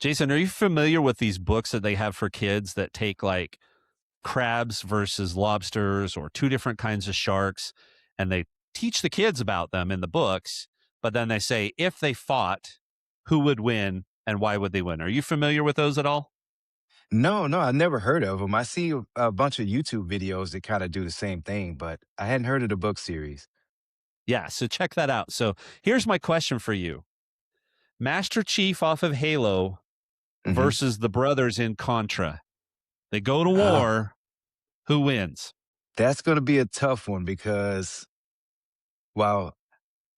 Jason, are you familiar with these books that they have for kids that take like crabs versus lobsters or two different kinds of sharks, and they teach the kids about them in the books, but then they say if they fought, who would win and why would they win? Are you familiar with those at all? No, I've never heard of them. I see a bunch of YouTube videos that kind of do the same thing, but I hadn't heard of the book series. Yeah, so check that out. So here's my question for you. Master Chief off of Halo Hmm. versus the brothers in Contra. They go to Oh, war. Who wins? that's going to be a tough one because, well,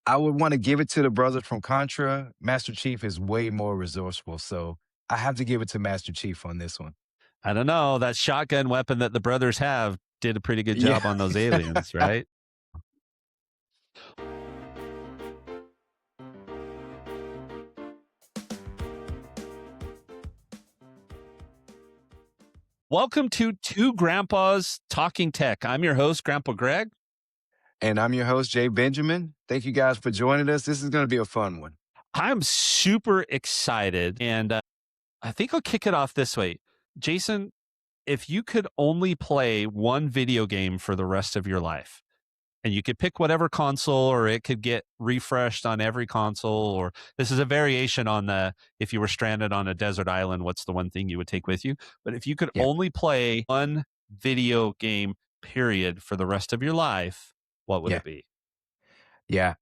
I would want to give it to the brothers from Contra. Master Chief is way more resourceful, so I have to give it to Master Chief on this one. I don't know. That shotgun weapon that the brothers have did a pretty good Yeah. job on those aliens, right? Welcome to Two Grandpas Talking Tech. I'm your host, Grandpa Greg. And I'm your host, Jay Benjamin. Thank you guys for joining us. This is going to be a fun one. I'm super excited, and I think I'll kick it off this way. Jason, if you could only play one video game for the rest of your life, and you could pick whatever console, or it could get refreshed on every console, or this is a variation on the if you were stranded on a desert island, what's the one thing you would take with you? But if you could Yeah. only play one video game, period, for the rest of your life, what would Yeah. it be? Yeah.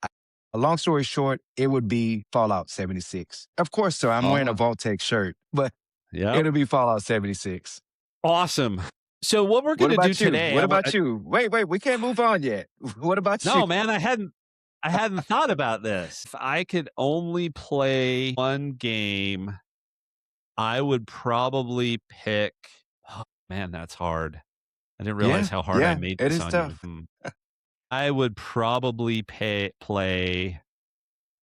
A long story short, it would be Fallout 76. Of course, so I'm wearing a Oh, Vault-Tec shirt, but yep. it'll be Fallout 76. Awesome. So what we're What going to do about you? today, What about you? Wait, we can't move on yet. What about you? no, man, I hadn't thought about this. If I could only play one game, I would probably pick. Oh, man, that's hard. I didn't realize Yeah, how hard I yeah, made it this is on you. tough. I would probably play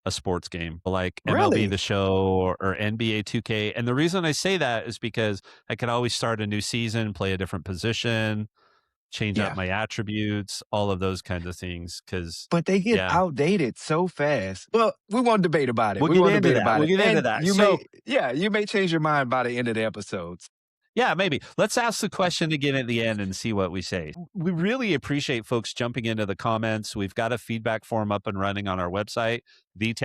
a sports game like MLB The Really? Show or NBA 2K. And the reason I say that is because I could always start a new season, play a different position, change up Yeah. my attributes, all of those kinds of things. Because, But they get yeah, outdated so fast. Well, we won't debate about it. we'll We get won't into debate that. about We'll it. get into And that. you So, may, yeah, you may change your mind by the end of the episodes. yeah, maybe. Let's ask the question again at the end and see what we say. We really appreciate folks jumping into the comments. We've got a feedback form up and running on our website,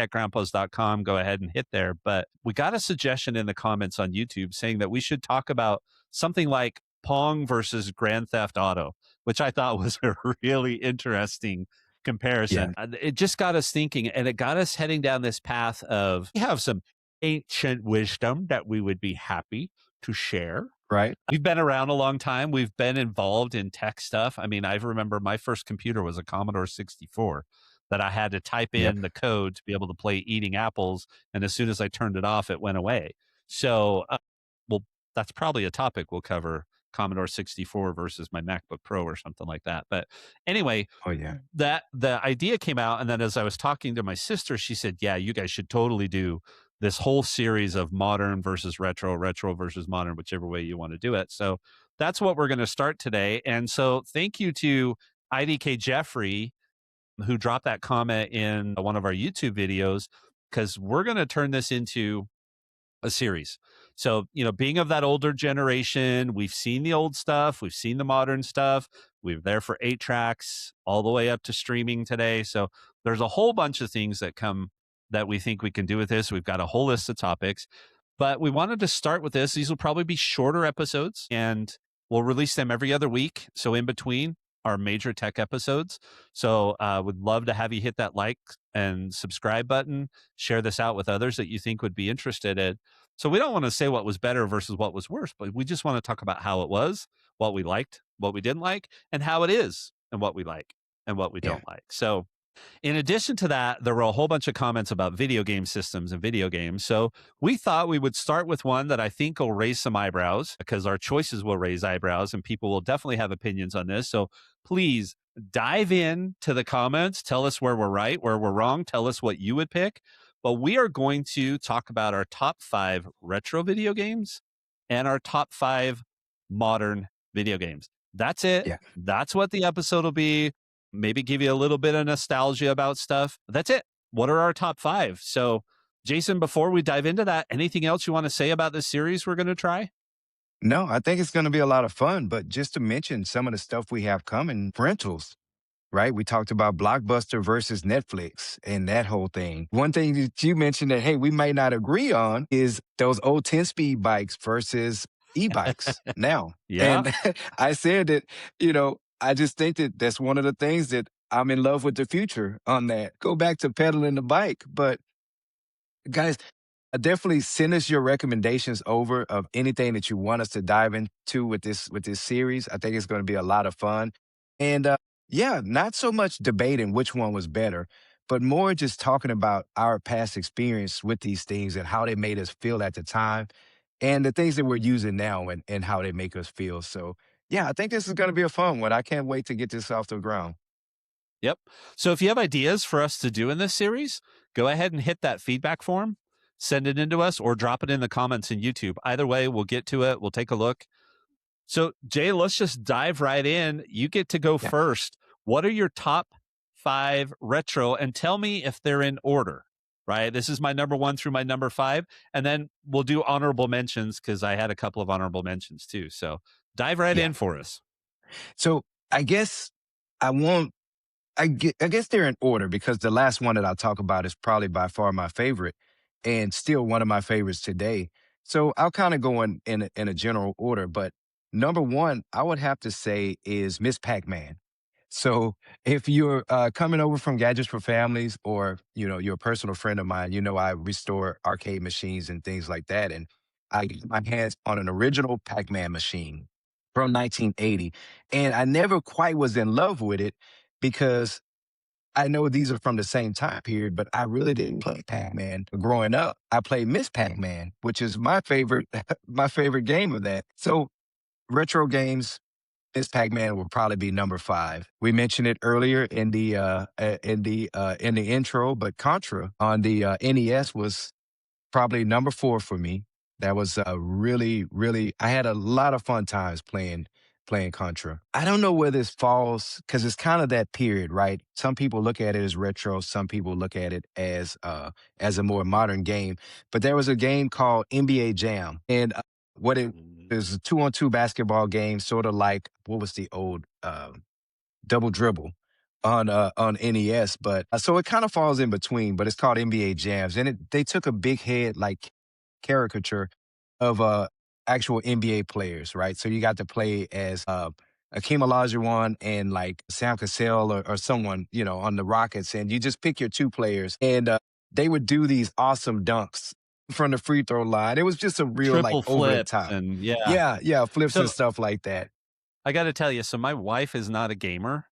thetechgrandpas.com. Go ahead and hit there. But we got a suggestion in the comments on YouTube saying that we should talk about something like Pong versus Grand Theft Auto, which I thought was a really interesting Yeah. comparison. It just got us thinking, and it got us heading down this path of we have some ancient wisdom that we would be happy to share. Right. We've been around a long time. We've been involved in tech stuff. I mean, I remember my first computer was a Commodore 64 that I had to type Yep. in the code to be able to play Eating Apples. And as soon as I turned it off, it went away. So, well, that's probably a topic we'll cover, Commodore 64 versus my MacBook Pro or something like that. But anyway, Oh, yeah. that the idea came out. And then as I was talking to my sister, she said, yeah, you guys should totally do this whole series of modern versus retro, retro versus modern, whichever way you want to do it. So that's what we're going to start today. And so thank you to IDK Jeffrey, who dropped that comment in one of our YouTube videos, because we're going to turn this into a series. So, being of that older generation, we've seen the old stuff, we've seen the modern stuff. We're there for 8 tracks all the way up to streaming today. So there's a whole bunch of things that come that we think we can do with this. We've got a whole list of topics, but we wanted to start with this. These will probably be shorter episodes and we'll release them every other week. So in between our major tech episodes. So would love to have you hit that like and subscribe button, share this out with others that you think would be interested in. So we don't want to say what was better versus what was worse, but we just want to talk about how it was, what we liked, what we didn't like, and how it is and what we like and what we Yeah. don't like. So in addition to that, there were a whole bunch of comments about video game systems and video games. So we thought we would start with one that I think will raise some eyebrows because our choices will raise eyebrows and people will definitely have opinions on this. So please dive in to the comments. Tell us where we're right, where we're wrong. Tell us what you would pick. But we are going to talk about our top 5 retro video games and our top 5 modern video games. That's it. Yeah. That's what the episode will be. Maybe give you a little bit of nostalgia about stuff. That's it. What are our top 5? So, Jason, before we dive into that, anything else you want to say about this series we're going to try? No, I think it's going to be a lot of fun. But just to mention some of the stuff we have coming, rentals. Right? We talked about Blockbuster versus Netflix and that whole thing. One thing that you mentioned that, hey, we might not agree on is those old 10-speed bikes versus e-bikes now. Yeah. And I said that, I just think that that's one of the things that I'm in love with the future on that. Go back to pedaling the bike. But guys, definitely send us your recommendations over of anything that you want us to dive into with this series. I think it's going to be a lot of fun. And yeah, not so much debating which one was better, but more just talking about our past experience with these things and how they made us feel at the time and the things that we're using now and how they make us feel. So yeah, I think this is going to be a fun one. I can't wait to get this off the ground. Yep. So if you have ideas for us to do in this series, go ahead and hit that feedback form, send it into us, or drop it in the comments in YouTube. Either way, we'll get to it. We'll take a look. So, Jay, let's just dive right in. You get to go Yeah. first. What are your top 5 retro? And tell me if they're in order, right? This is my number 1 through my number 5. And then we'll do honorable mentions because I had a couple of honorable mentions too. So, dive right Yeah. in for us. So I guess I won't I guess they're in order because the last one that I'll talk about is probably by far my favorite and still one of my favorites today. So I'll kind of go in a general order, but number one, I would have to say is Miss Pac-Man. So if you're coming over from Gadgets for Families or, you're a personal friend of mine, I restore arcade machines and things like that. And I get my hands on an original Pac-Man machine from 1980. And I never quite was in love with it because I know these are from the same time period, but I really didn't play Pac-Man growing up. I played Miss Pac-Man, which is my favorite, my favorite game of that. So retro games, Miss Pac-Man will probably be number 5. We mentioned it earlier in the intro, but Contra on the NES was probably number 4 for me. That was, really, really I had a lot of fun times playing Contra. I don't know where this falls because it's kinda that period, right? Some people look at it as retro, some people look at it as a more modern game, but there was a game called NBA Jam, and, what it is a two-on-two basketball game, sorta like what was the old, Double Dribble on NES, but so it kind of falls in between, but it's called NBA Jams, and they took a big head like caricature of actual NBA players, right? So you got to play as Akeem Olajuwon and like Sam Cassell or someone on the Rockets, and you just pick your 2 players, and they would do these awesome dunks from the free throw line. It was just a real like Triple over the flips top, and yeah. yeah, yeah, flips and So, stuff like that. I got to tell you, so my wife is not a gamer,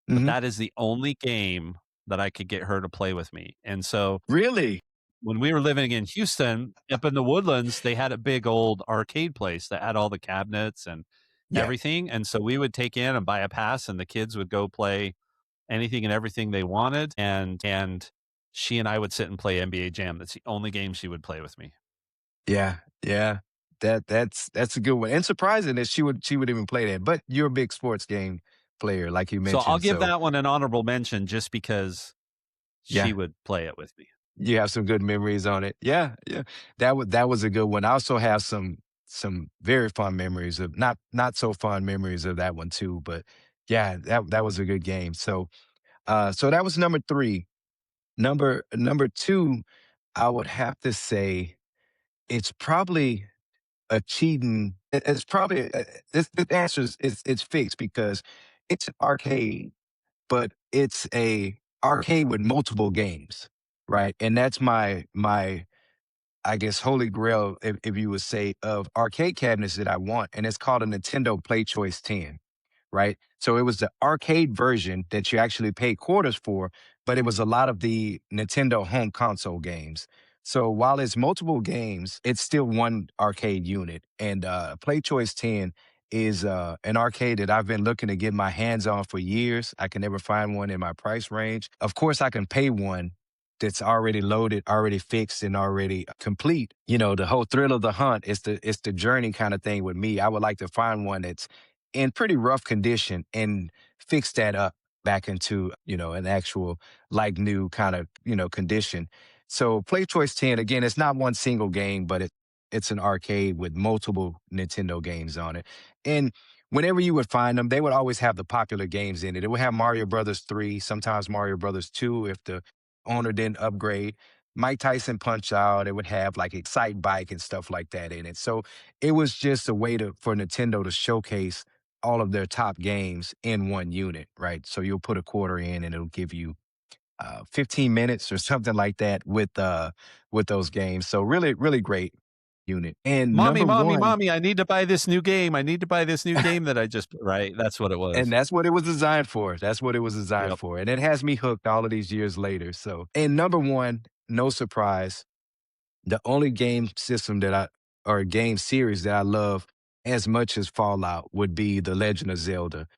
but Hmm. that is the only game that I could get her to play with me. And so Really? when we were living in Houston, up in the Woodlands, they had a big old arcade place that had all the cabinets and Yeah. everything. And so we would take in and buy a pass, and the kids would go play anything and everything they wanted. And she and I would sit and play NBA Jam. That's the only game she would play with me. Yeah, yeah. That's a good one, and surprising that she would even play that, but you're a big sports game player, like you So I'll mentioned, give so that one an honorable mention just because she yeah, would play it with me. you have some good memories on it. Yeah, yeah. That was a good one. I also have some very fond memories of not so fond memories of that one too, but yeah, that was a good game. So that was number 3. Number 2, I would have to say it's probably it's probably this the answer is it's fixed because it's an arcade, but it's a arcade with multiple games, right? And that's my I guess, holy grail, if you would say, of arcade cabinets that I want, and it's called a Nintendo Play Choice 10, right? So it was the arcade version that you actually paid quarters for, but it was a lot of the Nintendo home console games. So while it's multiple games, it's still one arcade unit. And Play Choice 10 is an arcade that I've been looking to get my hands on for years. I can never find one in my price range. Of course, I can pay one that's already loaded, already fixed, and already complete. The whole thrill of the hunt is the journey kind of thing with me. I would like to find one that's in pretty rough condition and fix that up back into, an actual like new kind of, condition. So Play Choice 10, again, it's not one single game, but it's an arcade with multiple Nintendo games on it. And whenever you would find them, they would always have the popular games in it. It would have Mario Brothers 3, sometimes Mario Brothers 2 if the owner didn't upgrade. Mike Tyson Punch Out, it would have like Excite Bike and stuff like that in it. So it was just a way for Nintendo to showcase all of their top games in one unit, right? So you'll put a quarter in and it'll give you 15 minutes or something like that with those games. So really, really great unit. And Mommy, number mommy, one, mommy, I need to buy this new game. I need to buy this new game that I just right. That's what it and was. that's what it was designed for. That's what it was designed Yep. for. And it has me hooked all of these years later. So, and number one, no surprise, the only game system that or game series that I love as much as Fallout would be The Legend of Zelda.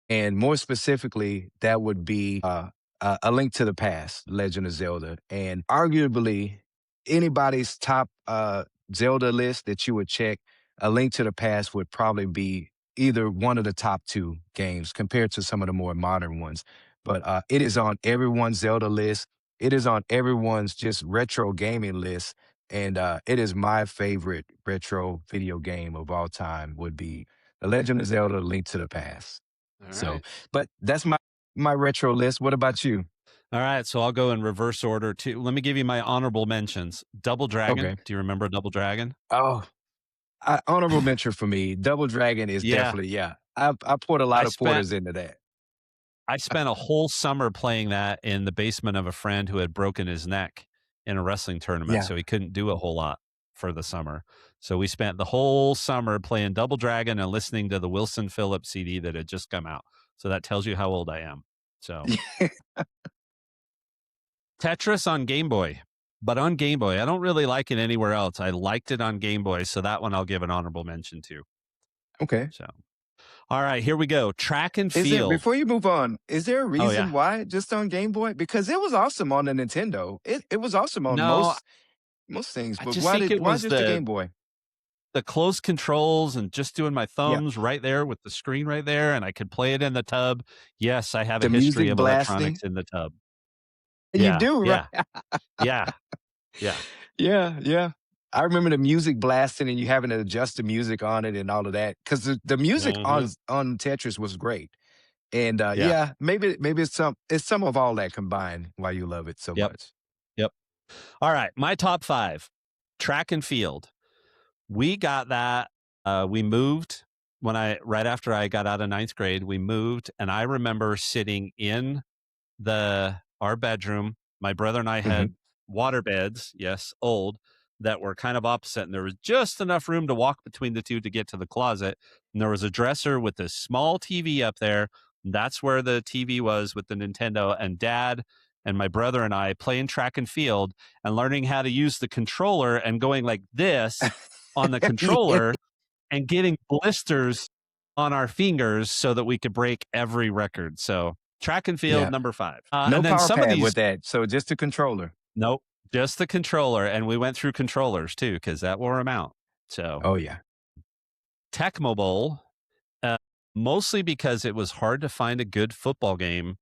And more specifically, that would be A Link to the Past, Legend of Zelda. And arguably, anybody's top Zelda list that you would check, A Link to the Past would probably be either one of the top two games compared to some of the more modern ones. But it is on everyone's Zelda list. It is on everyone's just retro gaming list. And it is my favorite retro video game of all time would be The Legend of Zelda: Link to the Past. All So, right. but that's my retro list. What about you? All right. So I'll go in reverse order too. Let me give you my honorable mentions. Double Dragon. Okay. Do you remember Double Dragon? Oh, honorable mention for me. Double Dragon is Yeah. definitely, yeah. I poured a I lot of spent quarters into that. I spent a whole summer playing that in the basement of a friend who had broken his neck in a wrestling tournament, Yeah. so he couldn't do a whole lot for the summer. So we spent the whole summer playing Double Dragon and listening to the Wilson Phillips CD that had just come out. So that tells you how old I am. So Tetris on Game Boy. But on Game Boy, I don't really like it anywhere else. I liked it on Game Boy, so that one I'll give an honorable mention to. Okay. So, all right, here we go. Track and Is there field. before you move on, is there a Oh reason yeah. why just on Game Boy? Because it was awesome on the Nintendo. It was awesome on No, most things, I but just think it why was just the Game Boy? the close controls and just doing my Yeah. thumbs right there with the screen right there, and I could play it in the tub. Yes, I have a The history music of blasting. electronics in the tub. You Yeah, do, right? yeah, yeah, yeah. Yeah, yeah. I remember the music blasting and you having to adjust the music on it and all of that. Because the music Mhm. on Tetris was great. And Yeah. yeah, maybe it's some of all that combined why you love it so Yep. much. Yep. All right, my top 5. Track and field. We got that, we moved when I right after I got out of ninth grade, we moved, and I remember sitting in our bedroom. My brother and I Mhm. had water beds, yes, old, that were kind of opposite, and there was just enough room to walk between the two to get to the closet. And there was a dresser with a small TV up there. That's where the TV was with the Nintendo. And Dad and my brother and I playing track and field and learning how to use the controller and going like this on the Yeah, controller and getting blisters on our fingers so that we could break every record. So track and field, yeah. number 5. No And then power some of pad these, with that, so just a controller. nope, just the controller. And we went through controllers too, because that wore them out. So Oh, yeah. Techmo Bowl, uh, mostly because it was hard to find a good football game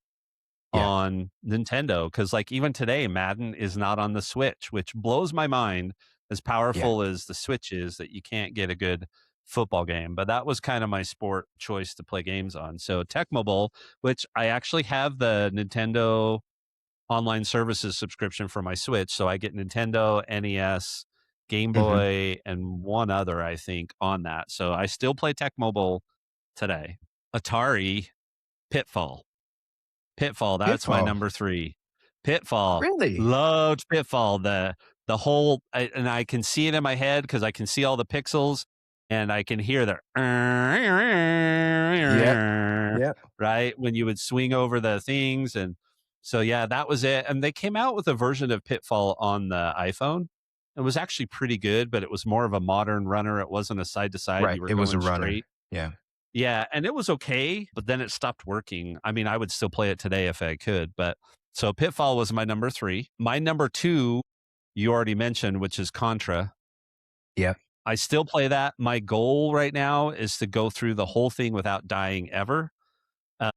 Yeah, on Nintendo. Because like even today, Madden is not on the Switch, which blows my mind. As yeah. powerful as the Switch is, that you can't get a good football game. But that was kind of my sport choice to play games on. So Tecmo Bowl, which I actually have the Nintendo online services subscription for my Switch. So I get Nintendo, NES, Game Mhm. Boy, and one other, I think, on that. So I still play Tecmo Bowl today. Atari, Pitfall. Pitfall, that's my Pitfall. number 3. Pitfall, Really? loved Pitfall. The whole and I can see it in my head because I can see all the pixels and I can hear the Yep, yep. right when you would swing over the things. And so yeah, that was it. And they came out with a version of Pitfall on the iPhone. It was actually pretty good, but it was more of a modern runner. It wasn't a side to side. Right, You were it was a going runner. straight. Yeah. Yeah, and it was okay, but then it stopped working. I mean, I would still play it today if I could, but so Pitfall was my number 3. My number 2, you already mentioned, which is Contra. Yep. I still play that. My goal right now is to go through the whole thing without dying ever. Uh,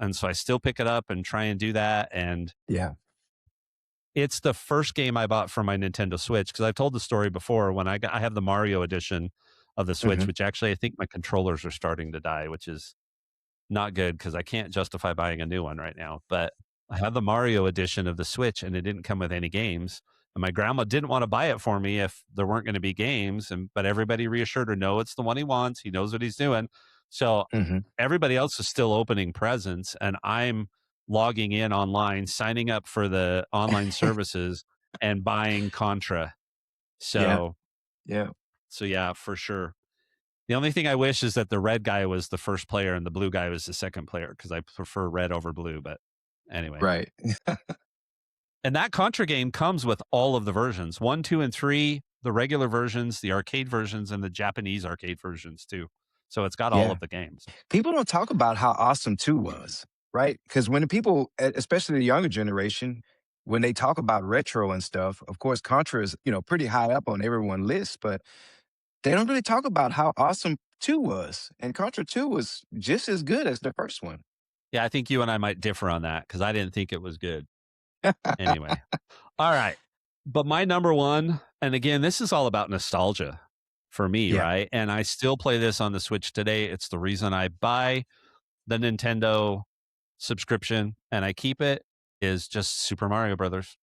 and so I still pick it up and try and do that. And Yeah. It's the first game I bought for my Nintendo Switch because I've told the story before when I have the Mario edition of the Switch, Mhm, which actually I think my controllers are starting to die, which is not good because I can't justify buying a new one right now. But I have the Mario edition of the Switch and it didn't come with any games. And my grandma didn't want to buy it for me if there weren't going to be games. But everybody reassured her, no, it's the one he wants. He knows what he's doing. So mhm. everybody else is still opening presents, and I'm logging in online, signing up for the online services, and buying Contra. Yeah, So, yeah, so yeah, for sure. The only thing I wish is that the red guy was the first player and the blue guy was the second player because I prefer red over blue. But anyway, right. and that Contra game comes with all of the versions 1, 2, and 3, the regular versions, the arcade versions, and the Japanese arcade versions too. So it's got all Yeah. of the games. People don't talk about how awesome 2 was, right? Because when the people, especially the younger generation, when they talk about retro and stuff, of course, Contra is, pretty high up on everyone's list, but they don't really talk about how awesome 2 was, and Contra 2 was just as good as the first one. Yeah, I think you and I might differ on that because I didn't think it was good. Anyway. All right. But my number one, and again, this is all about nostalgia for me, Yeah. right? And I still play this on the Switch today. It's the reason I buy the Nintendo subscription and I keep it is just Super Mario Brothers.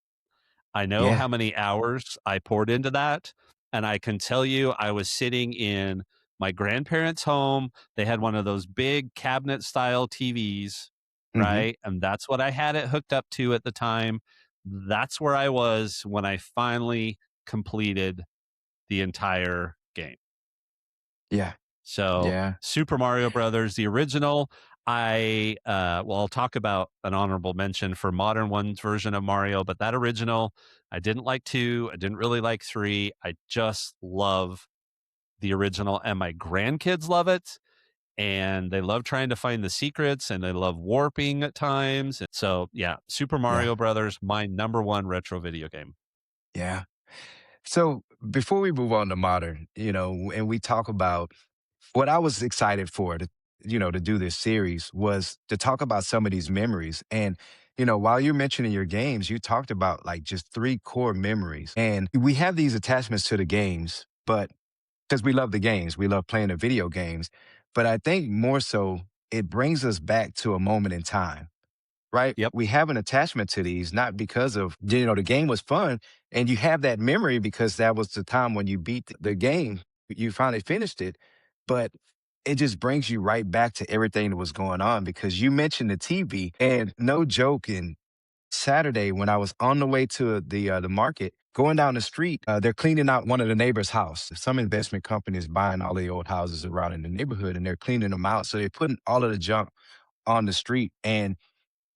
I know Yeah. how many hours I poured into that. And I can tell you, I was sitting in my grandparents' home. They had one of those big cabinet style TVs, Mhm. right? And that's what I had it hooked up to at the time. That's where I was when I finally completed the entire game. Yeah. So, Yeah. Super Mario Brothers, the original, I'll talk about an honorable mention for modern one's version of Mario, but that original, I didn't like 2, I didn't really like 3. I just love the original and my grandkids love it and they love trying to find the secrets and they love warping at times. And so, yeah, Super Yeah. Mario Brothers, my number 1 retro video game. Yeah. So before we move on to modern, and we talk about what I was excited for to do this series was to talk about some of these memories. And, while you're mentioning your games, you talked about like just three core memories. And we have these attachments to the games, but because we love the games, we love playing the video games. But I think more so, it brings us back to a moment in time, right? Yep, We have an attachment to these, not because of, the game was fun. And you have that memory because that was the time when you beat the game, you finally finished it. But it just brings you right back to everything that was going on because you mentioned the TV and no joke. And Saturday, when I was on the way to the market, going down the street, they're cleaning out one of the neighbor's house. Some investment companies buying all the old houses around in the neighborhood and they're cleaning them out. So they're putting all of the junk on the street. And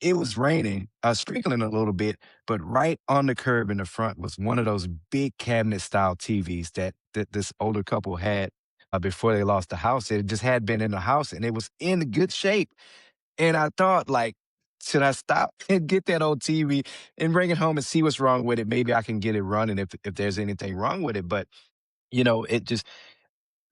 it was raining, sprinkling a little bit, but right on the curb in the front was one of those big cabinet style TVs that this older couple had before they lost the house. It just had been in the house and it was in good shape. And I thought, like, should I stop and get that old TV and bring it home and see what's wrong with it? Maybe I can get it running if there's anything wrong with it. But it just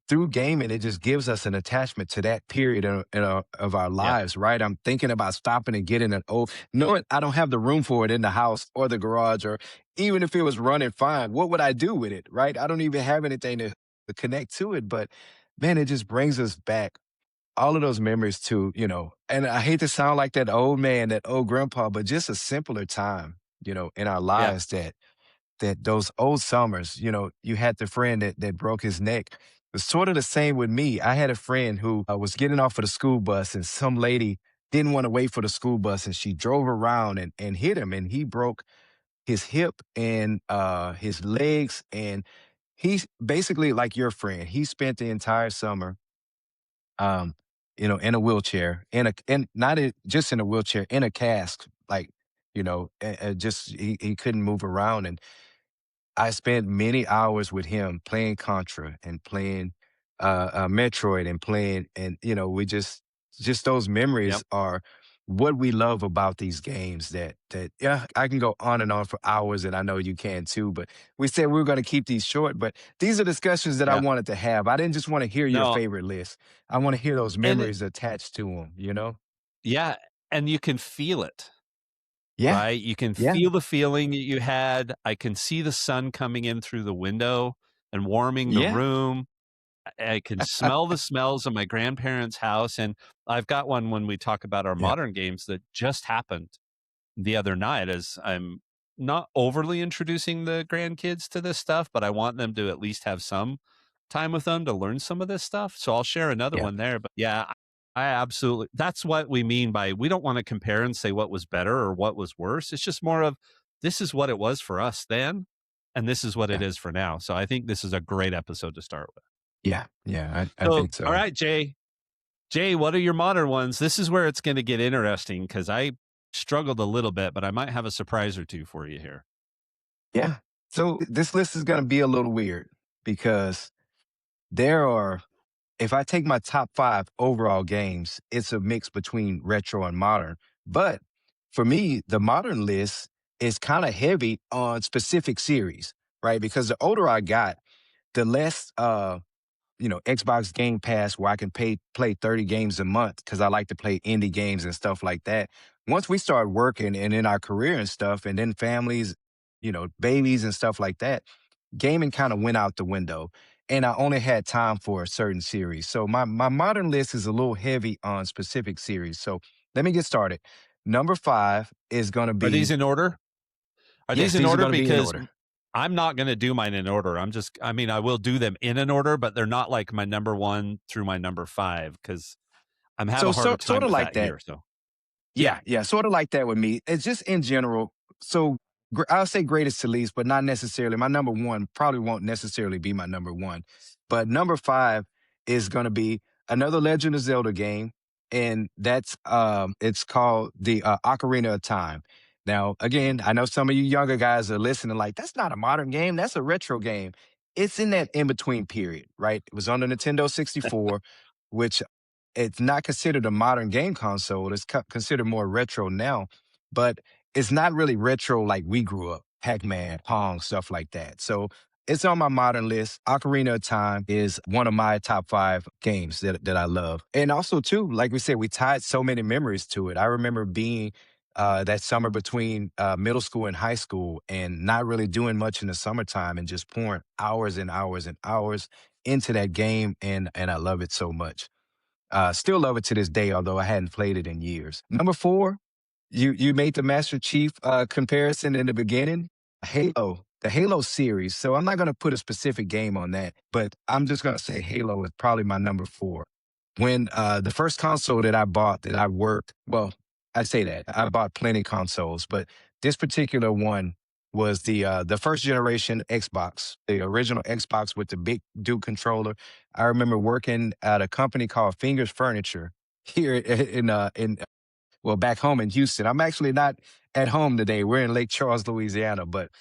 through gaming, it just gives us an attachment to that period of our yep, lives, right? I'm thinking about stopping and getting an old, knowing I don't have the room for it in the house or the garage, or even if it was running fine, what would I do with it, right? I don't even have anything to connect to it, but man, it just brings us back all of those memories too, and I hate to sound like that old man, that old grandpa, but just a simpler time, in our yeah, lives that those old summers, you had the friend that broke his neck. It's sort of the same with me. I had a friend who was getting off of the school bus, and some lady didn't want to wait for the school bus, and she drove around and hit him, and he broke his hip and his legs, and he's basically like your friend. He spent the entire summer, um, in a wheelchair, and not just in a wheelchair, in a cast, like just he couldn't move around, and I spent many hours with him playing Contra and playing Metroid and playing, and we just those memories yep, are what we love about these games. That yeah, I can go on and on for hours, and I know you can too. But we said we were going to keep these short. But these are discussions that I yeah. wanted to have. I didn't just want to hear your No, favorite list. I want to hear those and memories attached to them. yeah, and you can feel it. Yeah. right? You can Yeah. feel the feeling that you had. I can see the sun coming in through the window and warming the Yeah. room. I can smell the smells of my grandparents' house, and I've got one when we talk about our Yeah. modern games that just happened the other night as I'm not overly introducing the grandkids to this stuff, but I want them to at least have some time with them to learn some of this stuff. So I'll share another Yeah. one there. But yeah, I absolutely, that's what we mean by we don't want to compare and say what was better or what was worse. It's just more of this is what it was for us then, and this is what it Yeah. is for now. So I think this is a great episode to start with. Yeah. Yeah. I So, think all so. right, Jay. Jay, what are your modern ones? This is where it's going to get interesting because I struggled a little bit, but I might have a surprise or two for you here. Yeah. So this list is going to be a little weird because there are, if I take my top 5 overall games, it's a mix between retro and modern. But for me, the modern list is kind of heavy on specific series, right? Because the older I got, the less Xbox Game Pass where I can play 30 games a month because I like to play indie games and stuff like that. Once we start working and in our career and stuff, and then families, babies and stuff like that, gaming kind of went out the window. And I only had time for a certain series. So my modern list is a little heavy on specific series. So let me get started. Number 5 is gonna Are these be in order? Are these yes, in these are order? gonna be in Because order. I'm not going to do mine in order. I mean, I will do them in an order, but they're not like my number one through my number five because I'm have So a harder sort time of with like that that. here. So, yeah. Yeah, yeah, sort of like that with me. It's just in general. So I'll say greatest to least, but not necessarily. My number one probably won't necessarily be my number one. But number 5 is going to be another Legend of Zelda game, and that's it's called the Ocarina of Time. Now, again, I know some of you younger guys are listening, like that's not a modern game, that's a retro game. It's in that in between period, right? It was on the Nintendo 64, which it's not considered a modern game console. It's considered more retro now, but it's not really retro like we grew up, PacMan, Pong, stuff like that. So it's on my modern list. Ocarina of Time is one of my top 5 games that I love. And also, too, like we said, we tied so many memories to it. I remember being that summer between middle school and high school and not really doing much in the summertime and just pouring hours and hours and hours into that game. And I love it so much. Still love it to this day, although I hadn't played it in years. Number 4, you made the Master Chief comparison in the beginning. Halo, the Halo series. So I'm not going to put a specific game on that, but I'm just going to say Halo is probably my number 4. When the first console that I bought that I worked, well, I say that I bought plenty consoles, but this particular one was the first generation Xbox, the original Xbox with the big Duke controller. I remember working at a company called Fingers Furniture here in well, back home in Houston. I'm actually not at home today. We're in Lake Charles, Louisiana, but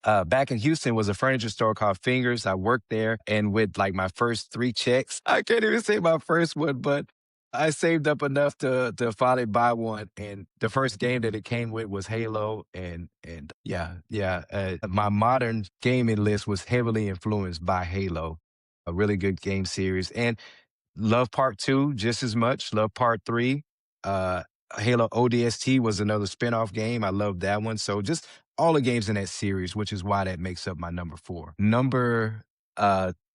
back in Houston was a furniture store called Fingers. I worked there, and with like my first 3 checks, I can't even say my first one, but I saved up enough to finally buy one. And the first game that it came with was Halo, and yeah. My modern gaming list was heavily influenced by Halo, a really good game series, and love Part 2 just as much. Love Part 3. Uh, Halo ODST was another spinoff game. I love that one. So just all the games in that series, which is why that makes up my number 4. Number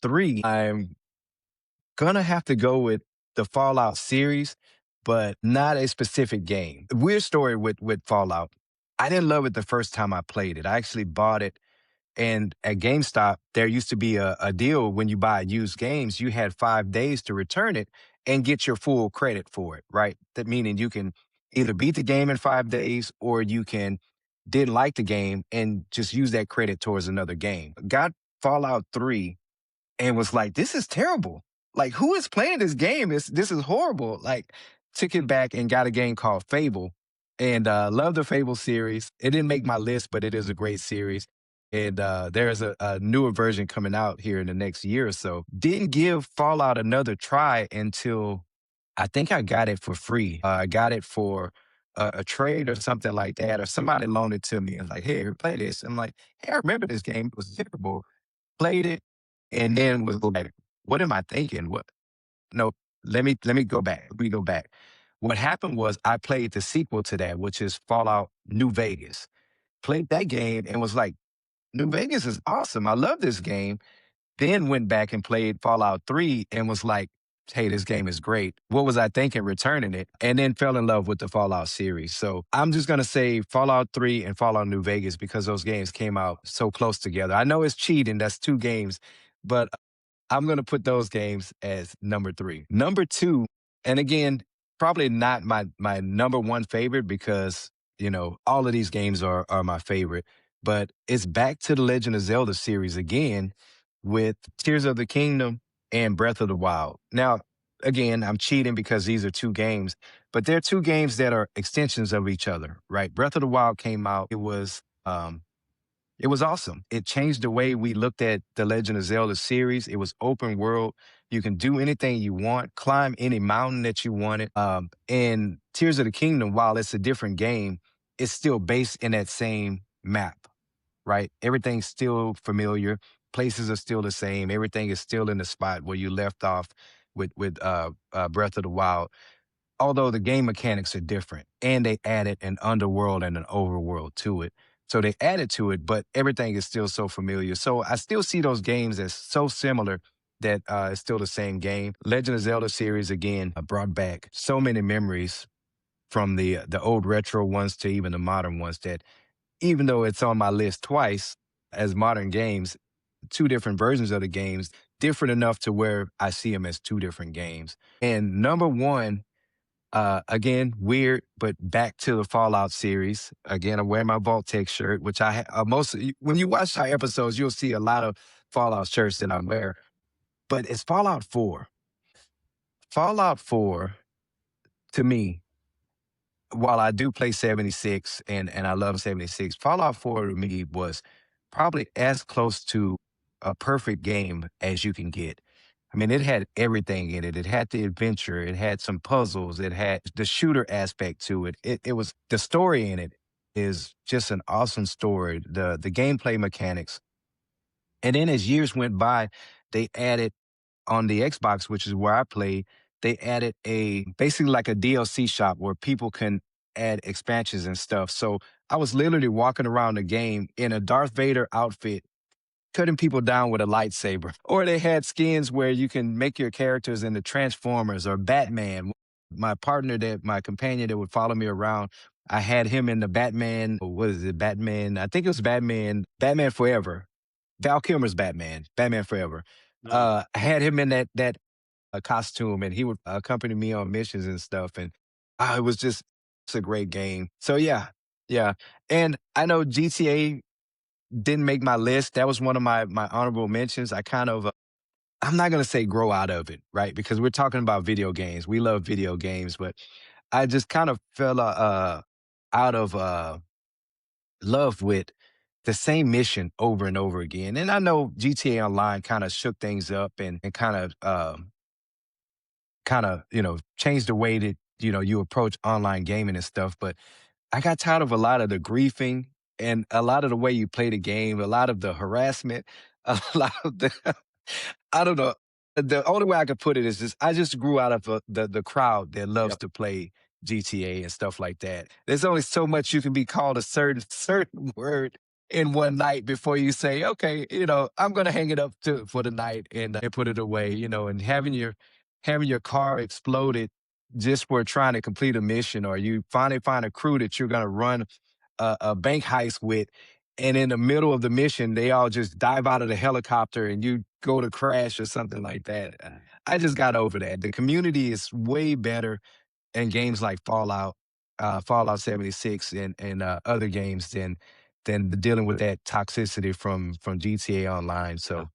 3, I'm gonna have to go with the Fallout series, but not a specific game. Weird story with Fallout. I didn't love it the first time I played it. I actually bought it and at GameStop, there used to be a deal when you buy used games, you had 5 days to return it and get your full credit for it, right? That meaning you can either beat the game in 5 days or you can didn't like the game and just use that credit towards another game. Got Fallout 3 and was like, "This is terrible. Like, who is playing this game? This is horrible." Like, took it back and got a game called Fable, and love the Fable series. It didn't make my list, but it is a great series. And there's a newer version coming out here in the next year or so. Didn't give Fallout another try until I think I got it for free. I got it for a trade or something like that, or somebody loaned it to me and like, "Hey, play this." I'm like, "Hey, I remember this game. It was terrible." Played it, and then was like, "What am I thinking? What? No, let me go back. Let me go back." What happened was I played the sequel to that, which is Fallout New Vegas. Played that game and was like, New Vegas is awesome. I love this game. Then went back and played Fallout 3 and was like, hey, this game is great. What was I thinking returning it? And then fell in love with the Fallout series. So I'm just going to say Fallout 3 and Fallout New Vegas because those games came out so close together. I know it's cheating, that's two games, but I'm going to put those games as number three. Number two, and again, probably not my number one favorite because all of these games are my favorite. But it's back to the Legend of Zelda series again with Tears of the Kingdom and Breath of the Wild. Now, again, I'm cheating because these are two games, but they're two games that are extensions of each other, right? Breath of the Wild came out. It was awesome. It changed the way we looked at the Legend of Zelda series. It was open world. You can do anything you want, climb any mountain that you wanted. And Tears of the Kingdom, while it's a different game, it's still based in that same map, right? Everything's still familiar. Places are still the same. Everything is still in the spot where you left off with Breath of the Wild, although the game mechanics are different and they added an underworld and an overworld to it. So they added to it, but everything is still so familiar. So I still see those games as so similar that it's still the same game. Legend of Zelda series again brought back so many memories from the old retro ones to even the modern ones that even though it's on my list twice as modern games, two different versions of the games, different enough to where I see them as two different games. And number one, again, weird, but back to the Fallout series. Again, I'm wearing my Vault Tech shirt, which when you watch our episodes, you'll see a lot of Fallout shirts that I wear. But it's Fallout 4. Fallout 4, to me, while I do play 76 and I love 76, Fallout 4 to me was probably as close to a perfect game as you can get. I mean, it had everything in it. It had the adventure, it had some puzzles, it had the shooter aspect to it. It was the story in it is just an awesome story. The gameplay mechanics. And then as years went by, they added on the Xbox, which is where I play, they added a basically like a DLC shop where people can add expansions and stuff. So I was literally walking around the game in a Darth Vader outfit, cutting people down with a lightsaber. Or they had skins where you can make your characters into Transformers or Batman. My companion that would follow me around, I had him in the Batman, what is it, Batman? I think it was Batman Forever. Val Kilmer's Batman, Batman Forever. No. I had him in that costume, and he would accompany me on missions and stuff. And it was just it's a great game. So yeah, yeah. And I know GTA didn't make my list. That was one of my honorable mentions. I kind of I'm not gonna say grow out of it, right? Because we're talking about video games. We love video games, but I just kind of fell out of love with the same mission over and over again. And I know GTA Online kind of shook things up and kind of changed the way that you approach online gaming and stuff. But I got tired of a lot of the griefing and a lot of the way you play the game, a lot of the harassment, a lot of the I don't know. The only way I could put it is just I just grew out of the crowd that loves Yep. to play GTA and stuff like that. There's only so much you can be called a certain word in one night before you say, okay, I'm gonna hang it up for the night and put it away, and having your car exploded just for trying to complete a mission, or you finally find a crew that you're gonna run a bank heist with, and in the middle of the mission, they all just dive out of the helicopter and you go to crash or something like that. I just got over that. The community is way better in games like Fallout 76, and other games than dealing with that toxicity from GTA Online. Yeah. So,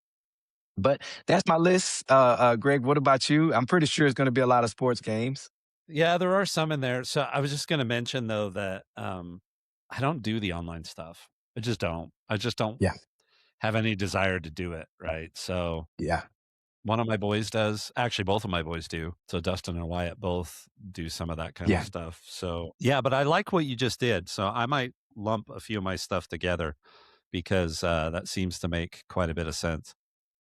but that's my list. Greg, what about you? I'm pretty sure it's going to be a lot of sports games. Yeah, there are some in there. So I was just gonna mention though that I don't do the online stuff. I just don't. I just don't Yeah, have any desire to do it, right? So yeah, one of my boys does. Actually, both of my boys do. So Dustin and Wyatt both do some of that kind of yeah. stuff. So yeah, but I like what you just did. So I might lump a few of my stuff together because that seems to make quite a bit of sense.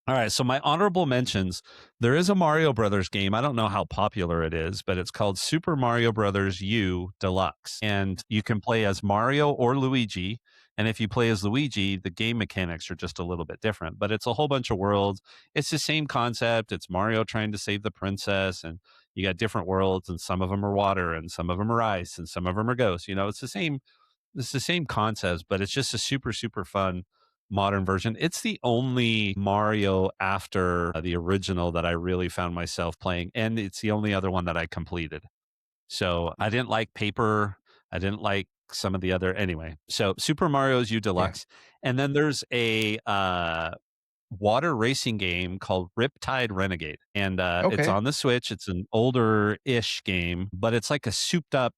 All right, so my honorable mentions, there is a Mario Brothers game. I don't know how popular it is, but it's called Super Mario Brothers U Deluxe. And you can play as Mario or Luigi. And if you play as Luigi, the game mechanics are just a little bit different, but it's a whole bunch of worlds. It's the same concept. It's Mario trying to save the princess, and you got different worlds, and some of them are water, and some of them are ice, and some of them are ghosts. You know, it's the same concepts, but it's just a super, super fun modern version. It's the only Mario after the original that I really found myself playing, and it's the only other one that I completed. So I didn't like Paper. I didn't like some of the other anyway. So Super Mario's U Yeah. Deluxe, and then there's a water racing game called Riptide Renegade, and it's Okay. on the Switch. It's an older-ish game, but it's like a souped-up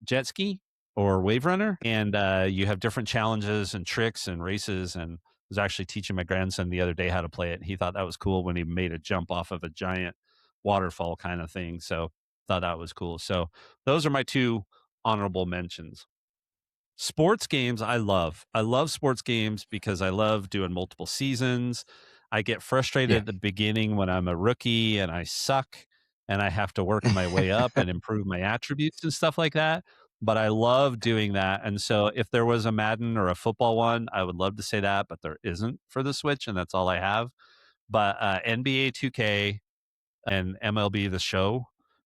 jet ski or wave runner, and you have different challenges and tricks and races. And I was actually teaching my grandson the other day how to play it. He thought that was cool when he made a jump off of a giant waterfall kind of thing. So thought that was cool. So those are my two honorable mentions. Sports games, I love. I love sports games because I love doing multiple seasons. I get frustrated Yeah. at the beginning when I'm a rookie and I suck and I have to work my way up and improve my attributes and stuff like that. But I love doing that. And so if there was a Madden or a football one, I would love to say that, but there isn't for the Switch, and that's all I have. But NBA 2K and MLB The Show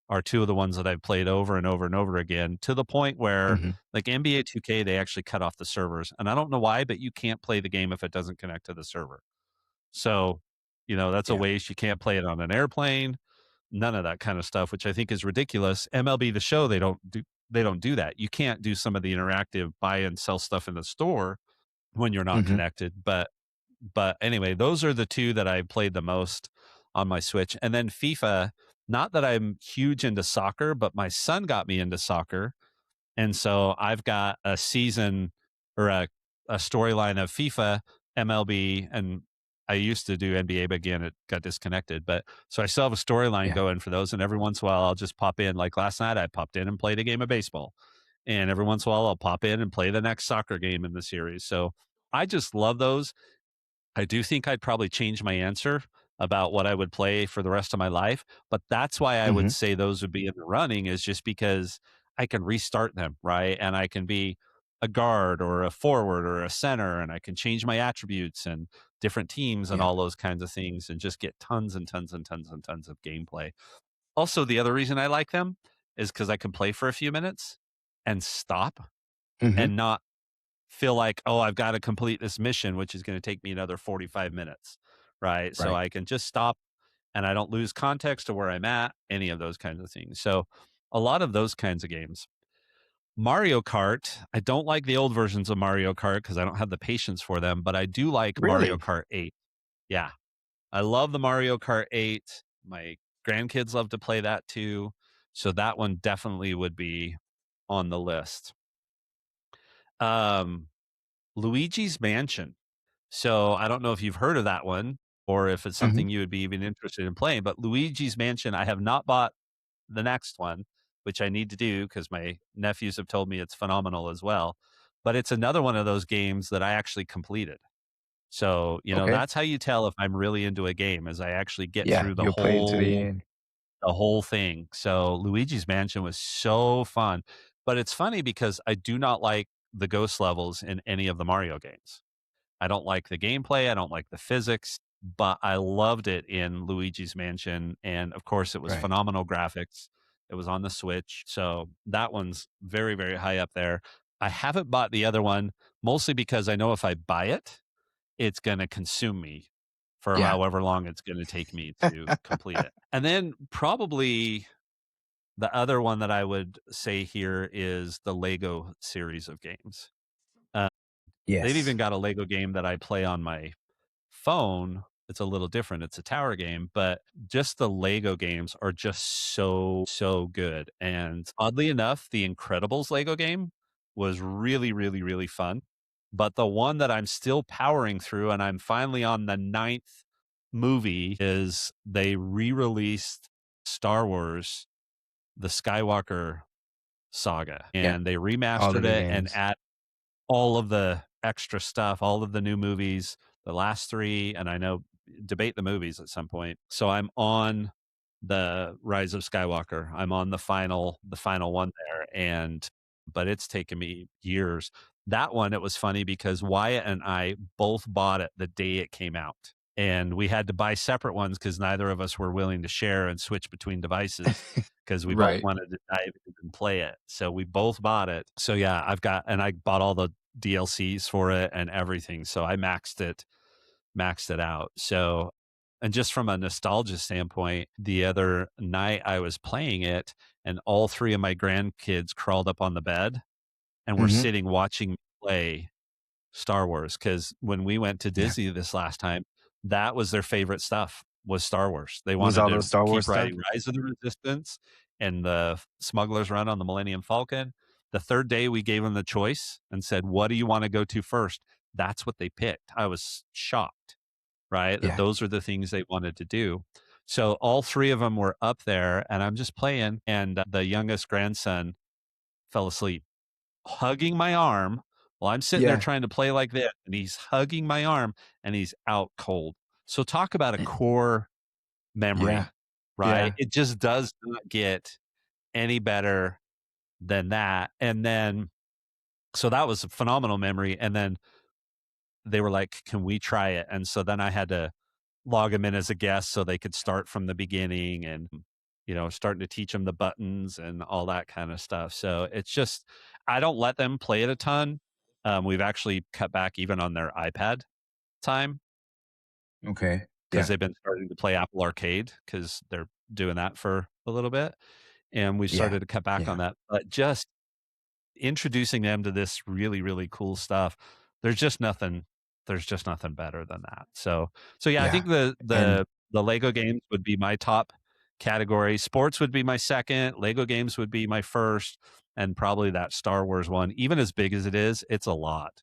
are two of the ones that I've played over and over and over again, to the point where Mhm. like NBA 2K, they actually cut off the servers. And I don't know why, but you can't play the game if it doesn't connect to the server. So, you know, that's a Yeah. waste. You can't play it on an airplane, none of that kind of stuff, which I think is ridiculous. MLB The Show, they don't do that. You can't do some of the interactive buy and sell stuff in the store when you're not Mhm. connected. But anyway, those are the two that I played the most on my Switch. And then FIFA, not that I'm huge into soccer, but my son got me into soccer. And so I've got a season or a storyline of FIFA, MLB, and I used to do NBA, but again, it got disconnected. But so I still have a storyline Yeah. going for those. And every once in a while, I'll just pop in. Like last night, I popped in and played a game of baseball. And every once in a while, I'll pop in and play the next soccer game in the series. So I just love those. I do think I'd probably change my answer about what I would play for the rest of my life, but that's why I would Mhm. say those would be in the running, is just because I can restart them, right? And I can be a guard or a forward or a center, and I can change my attributes and different teams and Yeah. all those kinds of things, and just get tons and tons and tons and tons of gameplay. Also, the other reason I like them is because I can play for a few minutes and stop Mhm. and not feel like, oh, I've got to complete this mission, which is going to take me another 45 minutes, right? So Right. I can just stop and I don't lose context to where I'm at, any of those kinds of things. So a lot of those kinds of games. Mario Kart, I don't like the old versions of Mario Kart because I don't have the patience for them, but I do like Mario Really? Kart 8. Yeah, I love the Mario Kart 8. My grandkids love to play that too. So that one definitely would be on the list. Um, Luigi's Mansion. So I don't know if you've heard of that one or if it's Mhm. something you would be even interested in playing, but Luigi's Mansion, I have not bought the next one, which I need to do because my nephews have told me it's phenomenal as well. But it's another one of those games that I actually completed. So, you know, Okay. that's how you tell if I'm really into a game, is I actually get Yeah, through you'll play it to the end. the whole thing. So Luigi's Mansion was so fun. But it's funny because I do not like the ghost levels in any of the Mario games. I don't like the gameplay, I don't like the physics, but I loved it in Luigi's Mansion, and of course, it was Right. phenomenal graphics. It was on the Switch, so that one's very, very high up there. I haven't bought the other one, mostly because I know if I buy it, it's gonna consume me for Yeah. however long it's gonna take me to complete it. And then probably the other one that I would say here is the Lego series of games. Uh, they've even Yes. got a Lego game that I play on my phone. It's a little different. It's a tower game, but just the Lego games are just so, so good. And oddly enough, the Incredibles Lego game was really, really, really fun. But the one that I'm still powering through, and I'm finally on the ninth movie, is they re released Star Wars, the Skywalker saga, Yeah. and they All the remastered new it and games. add all of the extra stuff, all of the new movies, the last 3, and I know debate the movies at some point. So I'm on the Rise of Skywalker. I'm on the final one there, and but it's taken me years. That one, it was funny because Wyatt and I both bought it the day it came out. And we had to buy separate ones because neither of us were willing to share and switch between devices because we both Right. wanted to dive in and play it. So we both bought it. So yeah, I bought all the DLCs for it and everything. So I maxed it out. So, and just from a nostalgia standpoint, the other night I was playing it and all three of my grandkids crawled up on the bed and were Mhm. sitting watching me play Star Wars. Cause when we went to Yeah. Disney this last time, that was their favorite stuff was Star Wars. They Was wanted all to those Star Wars keep stuff? riding Rise of the Resistance and the Smuggler's Run on the Millennium Falcon. The third day we gave them the choice and said, what do you want to go to first? That's what they picked. I was shocked, right? That Yeah. those are the things they wanted to do. So all three of them were up there and I'm just playing and the youngest grandson fell asleep hugging my arm while I'm sitting there Yeah. trying to play like this, and he's hugging my arm and he's out cold. So talk about a core Yeah. memory, right? Yeah. It just does not get any better than that. And then so that was a phenomenal memory. And then they were like, "Can we try it?" And so then I had to log them in as a guest so they could start from the beginning and starting to teach them the buttons and all that kind of stuff. So it's just I don't let them play it a ton. We've actually cut back even on their iPad time Okay. because Yeah. they've been starting to play Apple Arcade because they're doing that for a little bit, and we Yeah. started to cut back on Yeah. that. But just introducing them to this really, really cool stuff, there's just nothing there's just nothing better than that. So yeah, I Yeah. think the And the the Lego games would be my top category. Sports would be my second, Lego games would be my first, and probably that Star Wars one. Even as big as it is, it's a lot.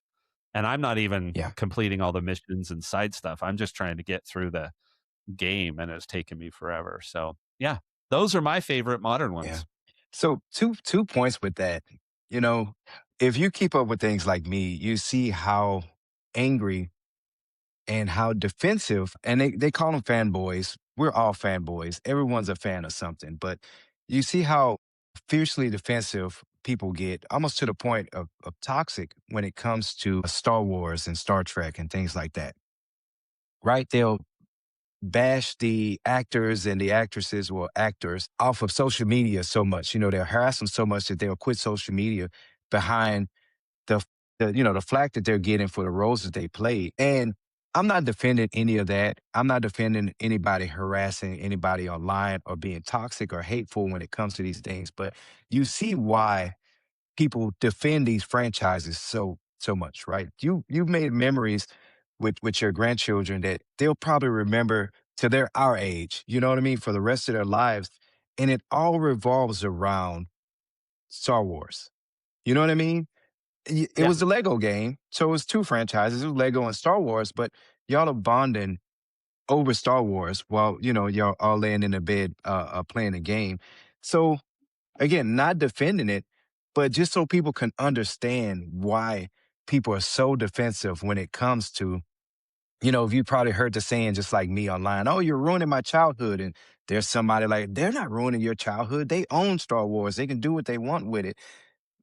And I'm not even yeah. completing all the missions and side stuff. I'm just trying to get through the game and it's taken me forever. So, yeah, those are my favorite modern Yeah. ones. So two points with that. You know, if you keep up with things like me, you see how angry and how defensive, and they call them fanboys. We're all fanboys. Everyone's a fan of something, but you see how fiercely defensive people get, almost to the point of toxic when it comes to Star Wars and Star Trek and things like that. Right? They'll bash the actors and the actresses or actors off of social media so much. They'll harass them so much that they'll quit social media behind the the flack that they're getting for the roles that they played. And I'm not defending any of that. I'm not defending anybody harassing anybody online or being toxic or hateful when it comes to these things. But you see why people defend these franchises so much, right? You've made memories with your grandchildren that they'll probably remember to their our age, you know what I mean, for the rest of their lives. And it all revolves around Star Wars. You know what I mean? It Yeah. was the Lego game. So it was two franchises. It was Lego and Star Wars, but y'all are bonding over Star Wars while, y'all all laying in the bed playing the game. So again, not defending it, but just so people can understand why people are so defensive when it comes to, if you probably heard the saying just like me online, oh, you're ruining my childhood. And there's somebody like, they're not ruining your childhood. They own Star Wars. They can do what they want with it.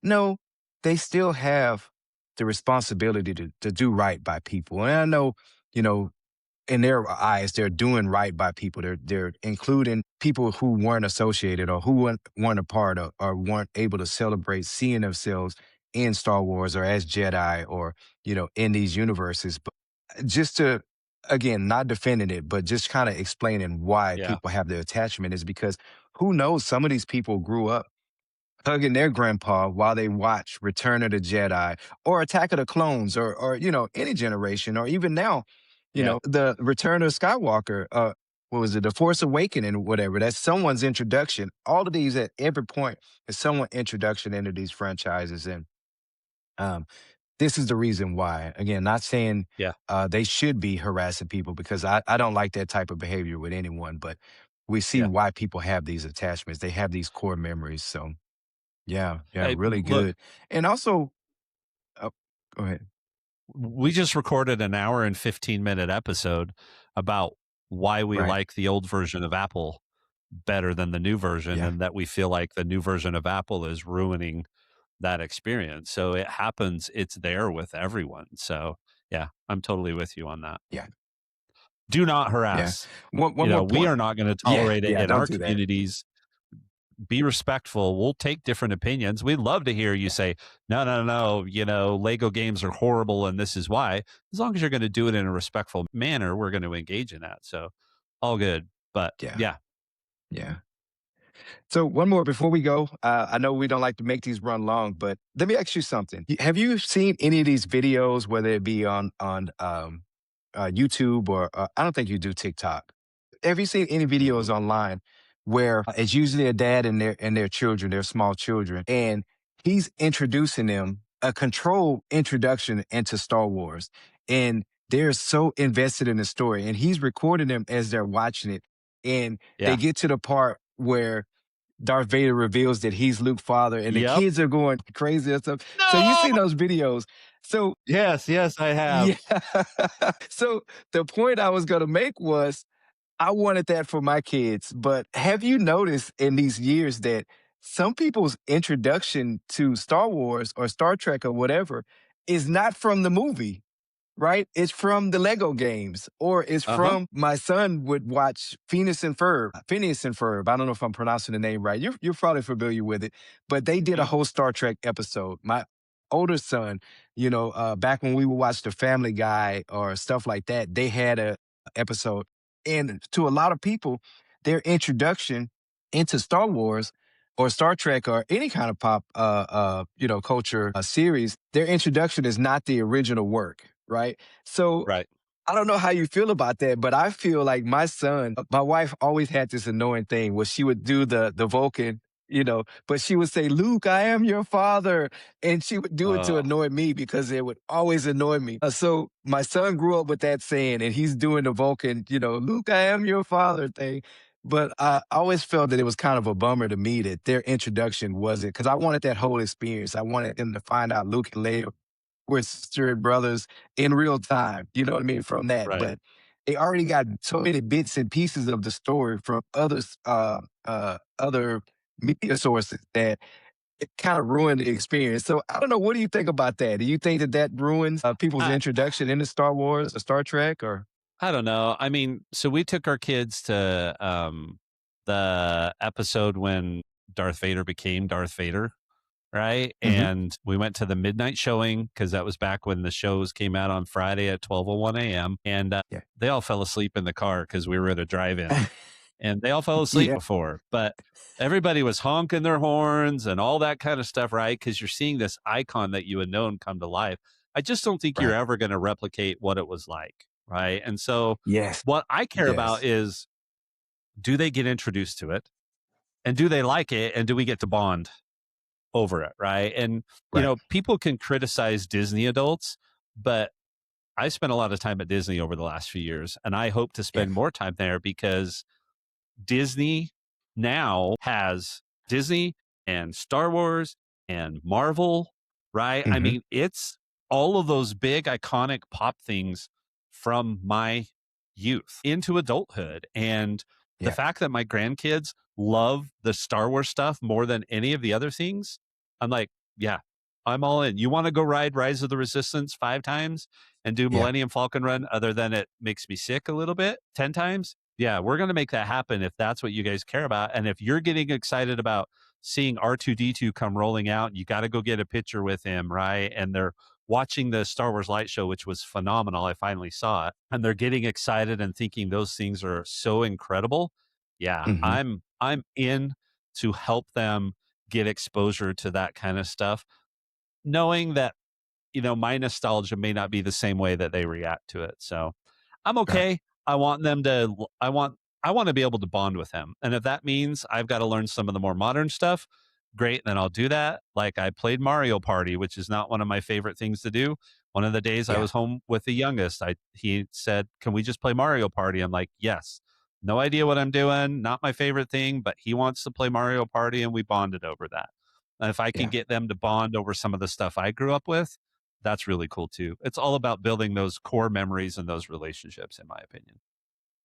No, they still have the responsibility to do right by people. And I know, you know, in their eyes, they're doing right by people. They're including people who weren't associated or who weren't a part of or weren't able to celebrate seeing themselves in Star Wars or as Jedi or, in these universes. But just to again, not defending it, but just kind of explaining why Yeah. people have the attachment is because who knows, some of these people grew up hugging their grandpa while they watch Return of the Jedi or Attack of the Clones or any generation or even now, Yeah. the Return of Skywalker, what was it, The Force Awakening, whatever. That's someone's introduction. All of these at every point is someone's introduction into these franchises. And um, this is the reason why. Again, not saying Yeah. they should be harassing people because I don't like that type of behavior with anyone, but we see Yeah. why people have these attachments. They have these core memories. So yeah, yeah, really Look, good. And also oh, go ahead. we just recorded an hour and 15-minute episode. about why we Right. like the old version of Apple better than the new version, Yeah. and that we feel like the new version of Apple is ruining that experience. So it happens, it's there with everyone. So yeah, I'm totally with you on that. Yeah. Do not Yeah. harass. One more We point. are not going to Yeah. tolerate it Yeah. in Don't our do that. communities. Be respectful. We'll take different opinions. We'd love to hear you Yeah. say, no, no, no, Lego games are horrible and this is why. As long as you're going to do it in a respectful manner, we're going to engage in that. So all good. But Yeah. yeah. Yeah. So one more before we go. I know we don't like to make these run long, but let me ask you something. Have you seen any of these videos, whether it be on YouTube or I don't think you do TikTok? Have you seen any videos Mhm. online where it's usually a dad and their children, their small children, and he's introducing them a controlled introduction into Star Wars, and they're so invested in the story, and he's recording them as they're watching it, and they Yeah. get to the part where Darth Vader reveals that he's Luke's father, and the Yep. kids are going crazy and stuff. So you No. see those videos. So Yes. Yes, I yeah. have. So the point I was gonna make was I wanted that for my kids, but have you noticed in these years that some people's introduction to Star Wars or Star Trek or whatever is not from the movie? Right? It's from the Lego games, or it's Uh huh. from my son would watch Phineas and Ferb. I don't know if I'm pronouncing the name right. You're probably familiar with it, but they did a Yep. whole Star Trek episode. My older son, back when we would watch The Family Guy or stuff like that, they had a episode. And to a lot of people, their introduction into Star Wars or Star Trek or any kind of pop culture series, their introduction is not the original work, right? So Right. I don't know how you feel about that, but I feel like my wife always had this annoying thing where she would do the Vulcan, but she would say, "Luke, I am your father," and she would do it to Oh, annoy me because it would always annoy me. So my son grew up with that saying, and he's doing the Vulcan, "Luke, I am your father" thing. But I always felt that it was kind of a bummer to me that their introduction wasn't, because I wanted that whole experience. I wanted them to find out Luke and Leia were sister and brothers in real time, you know what I mean, from that. right. But they already got so many bits and pieces of the story from other media sources that it kind of ruined the experience. So I don't know. What do you think about that? Do you think that that ruins people's I introduction into Star Wars or Star Trek? Or I don't know. I mean, so we took our kids to the episode when Darth Vader became Darth Vader, right? hmm And we went to the midnight showing because that was back when the shows came out on Friday at 12:01 a.m. And yeah, they all fell asleep in the car because we were at a drive-in, and they all fell asleep yeah, before. But everybody was honking their horns and all that kind of stuff, right? Because you're seeing this icon that you had known come to life. I just don't think you're right, ever going to replicate what it was like, right? And so, yes, what I care about yes, is, do they get introduced to it, and do they like it, and do we get to bond over it, right? And right, people can criticize Disney adults, but I spent a lot of time at Disney over the last few years, and I hope to yeah, spend more time there because Disney now has Disney and Star Wars and Marvel, right? I hmm mean, it's all of those big iconic pop things from my youth into adulthood. And the yeah, fact that my grandkids love the Star Wars stuff more than any of the other things, I'm like, yeah, I'm all in. You want to go ride Rise of the Resistance 5 times and do yeah, Millennium Falcon Run, other than it makes me sick a little bit, 10 times? Yeah, we're going to make that happen if that's what you guys care about. And if you're getting excited about seeing R2D2 come rolling out, you got to go get a picture with him, right? And they're watching the Star Wars light show, which was phenomenal. I finally saw it. And they're getting excited and thinking those things are so incredible. Yeah, hmm I'm in to help them get exposure to that kind of stuff, knowing that my nostalgia may not be the same way that they react to it. So I'm right, okay. I want them to, I want to be able to bond with him. And if that means I've got to learn some of the more modern stuff, great. Then I'll do that. Like, I played Mario Party, which is not one of my favorite things to do. One of the days I yeah, was home with the youngest, he said, "Can we just play Mario Party?" I'm like, yes. No idea what I'm doing. Not my favorite thing, but he wants to play Mario Party, and we bonded over that. And if I can yeah. get them to bond over some of the stuff I grew up with, that's really cool too. It's all about building those core memories and those relationships, in my opinion.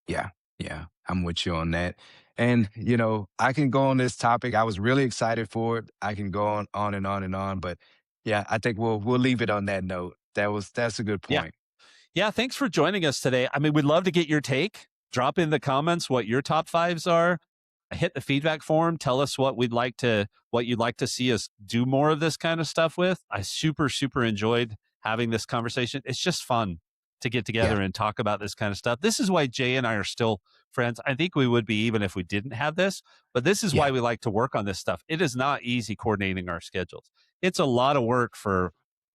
Yeah, yeah, I'm with you on that. And I can go on this topic. I was really excited for it. I can go on and on and on, but yeah, I think we'll leave it on that note. That's a good Yeah. point. Yeah, thanks for joining us today. I mean, we'd love to get your take. Drop in the comments what your top fives are. Hit the feedback form. Tell us what you'd like to see us do more of this kind of stuff with. I super enjoyed having this conversation. It's just fun to get Yeah, together and talk about this kind of stuff. This is why Jay and I are still friends. I think we would be even if we didn't have this, but this is why yeah, we like to work on this stuff. It is not easy coordinating our schedules. It's a lot of work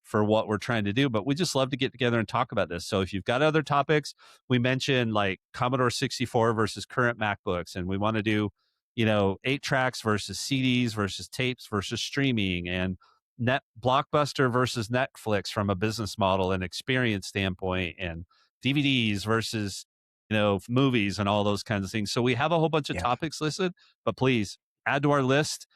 for what we're trying to do, but we just love to get together and talk about this. So if you've got other topics, we mentioned like Commodore 64 versus current MacBooks, and we want to do, 8 tracks versus CDs versus tapes versus streaming, and net Blockbuster versus Netflix from a business model and experience standpoint, and DVDs versus, movies and all those kinds of things. So we have a whole bunch of yeah. topics listed, but please add to our list.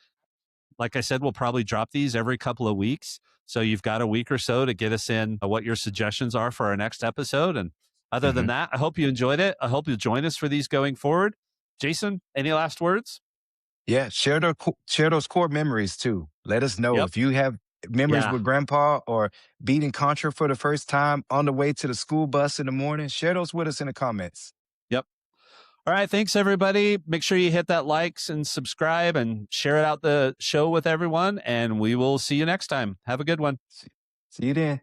Like I said, we'll probably drop these every couple of weeks. So you've got a week or so to get us in what your suggestions are for our next episode. And other than hmm that, I hope you enjoyed it. I hope you'll join us for these going forward. Jason, any last words? Yeah, share those core memories too. Let us know Yep. if you have memories Yeah. with grandpa or beating Contra for the first time on the way to the school bus in the morning. Share those with us in the comments. Yep. All right. Thanks, everybody. Make sure you hit that likes and subscribe and share it out the show with everyone. And we will see you next time. Have a good one. See you then.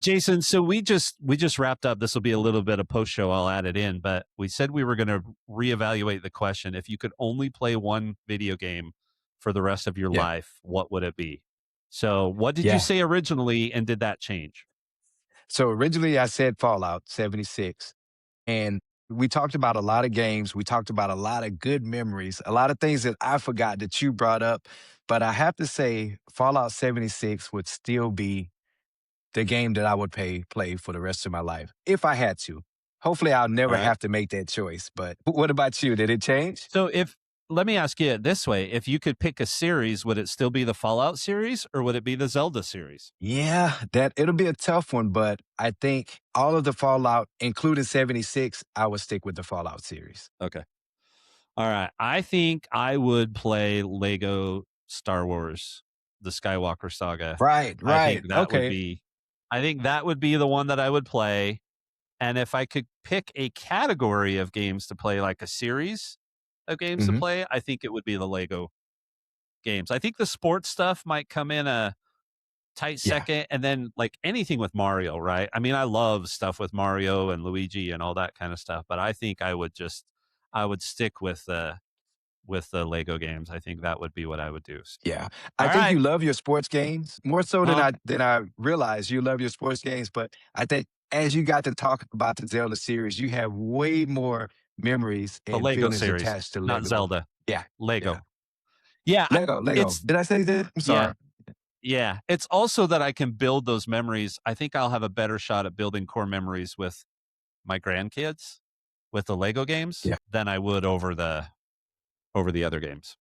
Jason, so we just wrapped up. This will be a little bit of post show. I'll add it in, but we said we were going to reevaluate the question. If you could only play one video game for the rest of your Yeah, life, what would it be? So, what did you yeah. say originally, and did that change? So originally I said Fallout 76, and we talked about a lot of games. We talked about a lot of good memories, a lot of things that I forgot that you brought up. But I have to say, Fallout 76 would still be the game that I would play for the rest of my life if I had to. Hopefully, I'll All never right. have to make that choice. But what about you? Did it change? So, if let me ask you it this way: if you could pick a series, would it still be the Fallout series, or would it be the Zelda series? Yeah, that it'll be a tough one, but I think all of the Fallout, including 76, I would stick with the Fallout series. Okay. All right. I think I would play Lego Star Wars, the Skywalker saga. Right, I think right. that would Okay. be I think that would be the one that I would play. And if I could pick a category of games to play, like a series of games to hmm play, I think it would be the Lego games. I think the sports stuff might come in a tight Yeah, second, and then like anything with Mario, right? I mean, I love stuff with Mario and Luigi and all that kind of stuff, but I think I would stick with the Lego games. I think that would be what I would do. yeah. I All think right. you love your sports games more so than Huh? I realized you love your sports games. But I think as you got to talk about the Zelda series, you have way more memories The and Lego feelings series, attached to not Lego. Zelda. Yeah, yeah. Lego. Yeah, Lego. it's Did I say that? I'm yeah, sorry. yeah. It's also that I can build those memories. I think I'll have a better shot at building core memories with my grandkids with the Lego games Yeah. than I would over the other games.